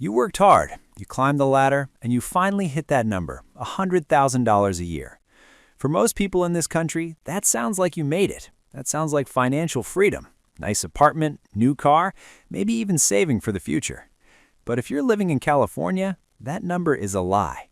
You worked hard, you climbed the ladder, and you finally hit that number, $100,000 a year. For most people in this country, that sounds like you made it. That sounds like financial freedom. Nice apartment, new car, maybe even saving for the future. But if you're living in California, that number is a lie.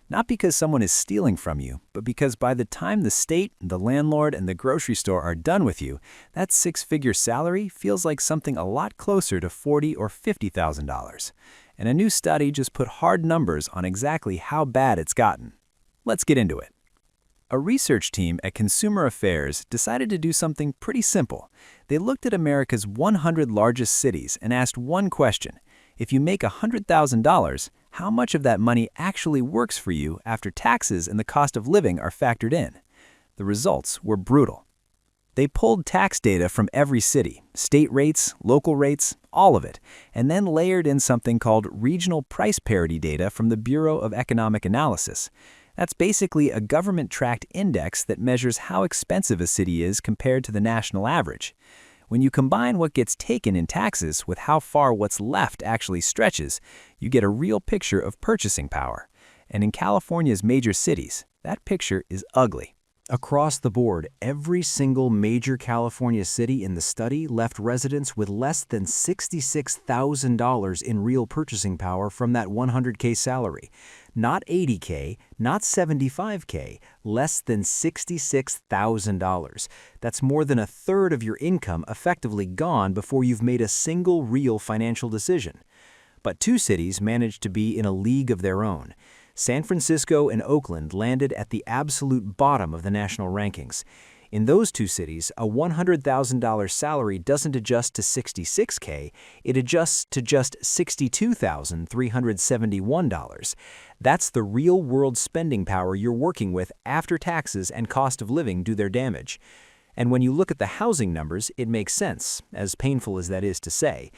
Not because someone is stealing from you, but because by the time the state, the landlord, and the grocery store are done with you, that six-figure salary feels like something a lot closer to $40,000 or $50,000. And a new study just put hard numbers on exactly how bad it's gotten. Let's get into it. A research team at ConsumerAffairs decided to do something pretty simple. They looked at America's 100 largest cities and asked one question. If you make $100,000, how much of that money actually works for you after taxes and the cost of living are factored in? The results were brutal. They pulled tax data from every city, state rates, local rates, all of it, and then layered in something called regional price parity data from the Bureau of Economic Analysis. That's basically a government-tracked index that measures how expensive a city is compared to the national average. When you combine what gets taken in taxes with how far what's left actually stretches, you get a real picture of purchasing power. And in California's major cities, that picture is ugly. Across the board, every single major California city in the study left residents with less than $66,000 in real purchasing power from that $100K salary. Not $80K, not $75K, less than $66,000. That's more than a third of your income effectively gone before you've made a single real financial decision. But two cities managed to be in a league of their own. San Francisco and Oakland landed at the absolute bottom of the national rankings. In those two cities, a $100,000 salary doesn't adjust to $66K, it adjusts to just $62,371. That's the real-world spending power you're working with after taxes and cost of living do their damage. And when you look at the housing numbers, it makes sense, as painful as that is to say.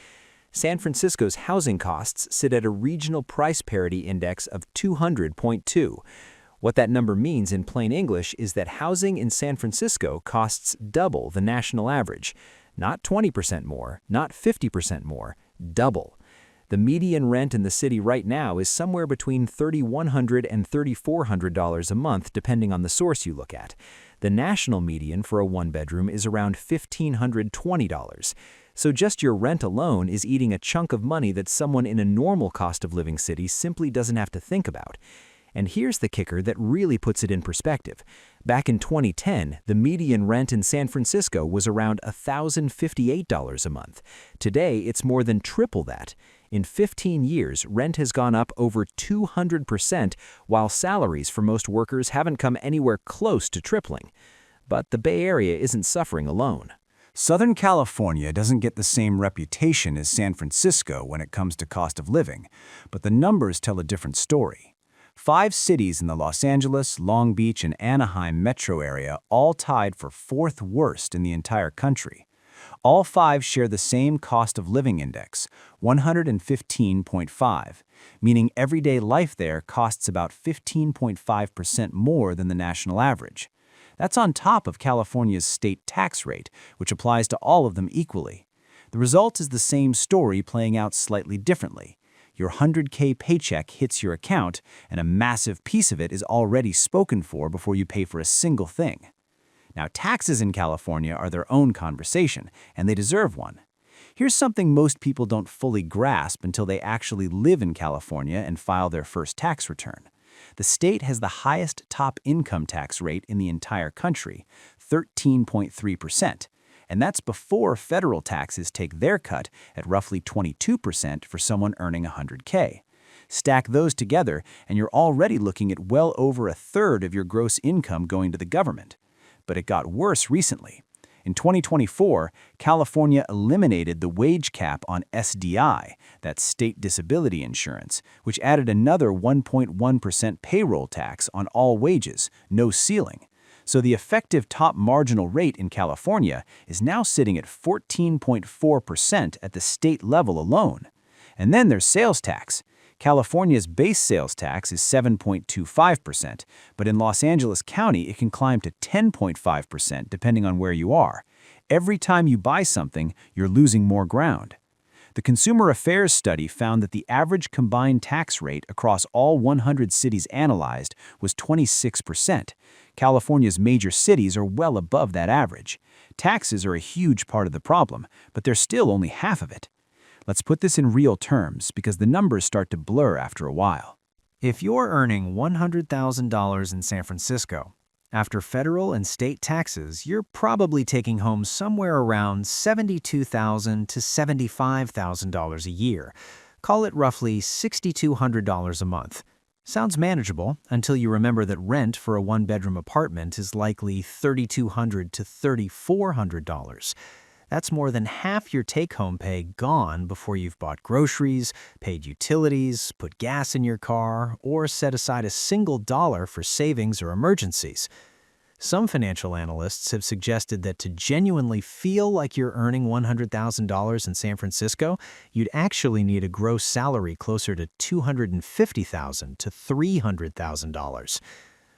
San Francisco's housing costs sit at a regional price parity index of 200.2. What that number means in plain English is that housing in San Francisco costs double the national average. Not 20% more, not 50% more, double. The median rent in the city right now is somewhere between $3,100 and $3,400 a month, depending on the source you look at. The national median for a one-bedroom is around $1,520. So just your rent alone is eating a chunk of money that someone in a normal cost of living city simply doesn't have to think about. And here's the kicker that really puts it in perspective. Back in 2010, the median rent in San Francisco was around $1,058 a month. Today, it's more than triple that. In 15 years, rent has gone up over 200%, while salaries for most workers haven't come anywhere close to tripling. But the Bay Area isn't suffering alone. Southern California doesn't get the same reputation as San Francisco when it comes to cost of living, but the numbers tell a different story. 5 cities in the Los Angeles, Long Beach, and Anaheim metro area all tied for 4th worst in the entire country. All 5 share the same cost of living index, 115.5, meaning everyday life there costs about 15.5% more than the national average. That's on top of California's state tax rate, which applies to all of them equally. The result is the same story playing out slightly differently. Your $100K paycheck hits your account, and a massive piece of it is already spoken for before you pay for a single thing. Now, taxes in California are their own conversation, and they deserve one. Here's something most people don't fully grasp until they actually live in California and file their first tax return. The state has the highest top income tax rate in the entire country, 13.3%, and that's before federal taxes take their cut at roughly 22% for someone earning $100K. Stack those together, and you're already looking at well over a third of your gross income going to the government. But it got worse recently. In 2024, California eliminated the wage cap on SDI, that's state disability insurance, which added another 1.1% payroll tax on all wages, no ceiling. So the effective top marginal rate in California is now sitting at 14.4% at the state level alone. And then there's sales tax. California's base sales tax is 7.25%, but in Los Angeles County it can climb to 10.5% depending on where you are. Every time you buy something, you're losing more ground. The Consumer Affairs study found that the average combined tax rate across all 100 cities analyzed was 26%. California's major cities are well above that average. Taxes are a huge part of the problem, but they're still only half of it. Let's put this in real terms because the numbers start to blur after a while. If you're earning $100,000 in San Francisco, after federal and state taxes, you're probably taking home somewhere around $72,000 to $75,000 a year. Call it roughly $6,200 a month. Sounds manageable until you remember that rent for a one-bedroom apartment is likely $3,200 to $3,400. That's more than half your take-home pay gone before you've bought groceries, paid utilities, put gas in your car, or set aside a single dollar for savings or emergencies. Some financial analysts have suggested that to genuinely feel like you're earning $100,000 in San Francisco, you'd actually need a gross salary closer to $250,000 to $300,000.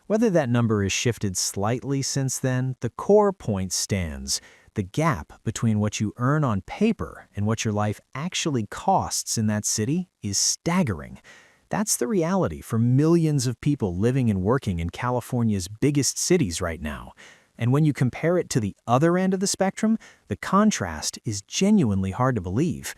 Whether that number has shifted slightly since then, the core point stands. The gap between what you earn on paper and what your life actually costs in that city is staggering. That's the reality for millions of people living and working in California's biggest cities right now. And when you compare it to the other end of the spectrum, the contrast is genuinely hard to believe.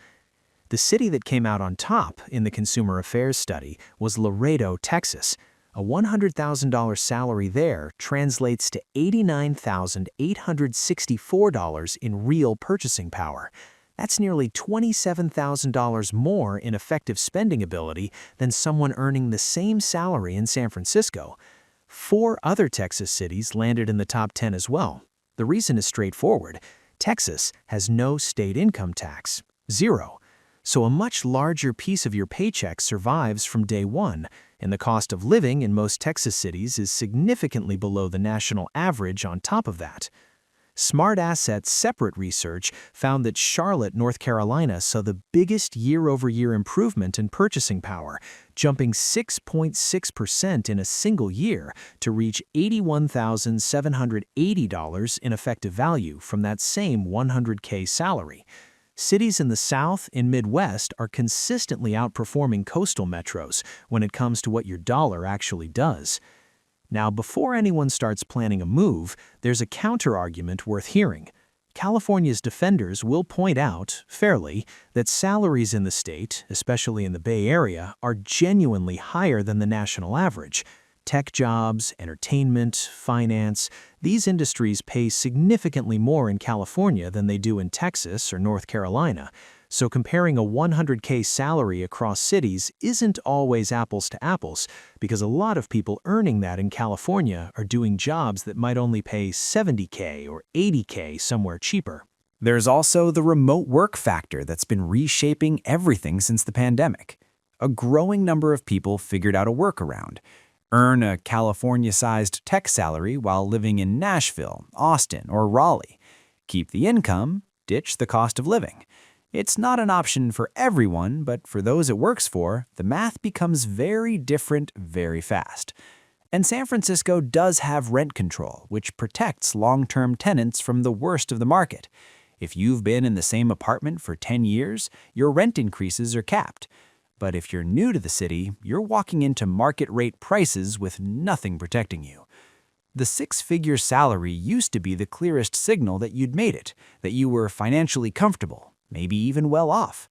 The city that came out on top in the Consumer Affairs study was Laredo, Texas. A $100,000 salary there translates to $89,864 in real purchasing power. That's nearly $27,000 more in effective spending ability than someone earning the same salary in San Francisco. 4 other Texas cities landed in the top 10 as well. The reason is straightforward. Texas has no state income tax, 0. So a much larger piece of your paycheck survives from day one, and the cost of living in most Texas cities is significantly below the national average on top of that. Smart Asset's separate research found that Charlotte, North Carolina saw the biggest year-over-year improvement in purchasing power, jumping 6.6% in a single year to reach $81,780 in effective value from that same $100K salary. Cities in the South and Midwest are consistently outperforming coastal metros when it comes to what your dollar actually does. Now, before anyone starts planning a move, there's a counter-argument worth hearing. California's defenders will point out, fairly, that salaries in the state, especially in the Bay Area, are genuinely higher than the national average. Tech jobs, entertainment, finance, these industries pay significantly more in California than they do in Texas or North Carolina. So comparing a $100K salary across cities isn't always apples to apples, because a lot of people earning that in California are doing jobs that might only pay $70K or $80K somewhere cheaper. There's also the remote work factor that's been reshaping everything since the pandemic. A growing number of people figured out a workaround. Earn a California-sized tech salary while living in Nashville, Austin, or Raleigh. Keep the income, ditch the cost of living. It's not an option for everyone, but for those it works for, the math becomes very different very fast. And San Francisco does have rent control, which protects long-term tenants from the worst of the market. If you've been in the same apartment for 10 years, your rent increases are capped. But if you're new to the city, you're walking into market-rate prices with nothing protecting you. The 6-figure salary used to be the clearest signal that you'd made it, that you were financially comfortable, maybe even well off.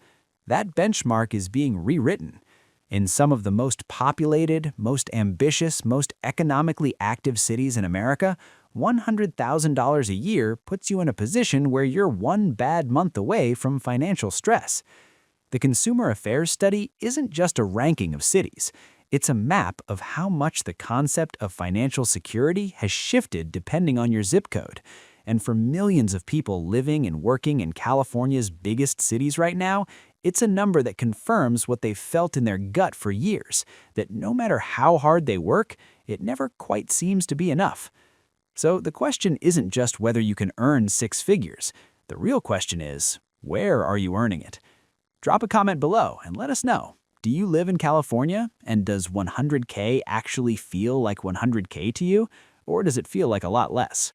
That benchmark is being rewritten. In some of the most populated, most ambitious, most economically active cities in America, $100,000 a year puts you in a position where you're one bad month away from financial stress. The Consumer Affairs study isn't just a ranking of cities. It's a map of how much the concept of financial security has shifted depending on your zip code. And for millions of people living and working in California's biggest cities right now, it's a number that confirms what they've felt in their gut for years, that no matter how hard they work, it never quite seems to be enough. So the question isn't just whether you can earn 6 figures. The real question is, where are you earning it? Drop a comment below and let us know. Do you live in California, and does 100K actually feel like 100K to you, or does it feel like a lot less?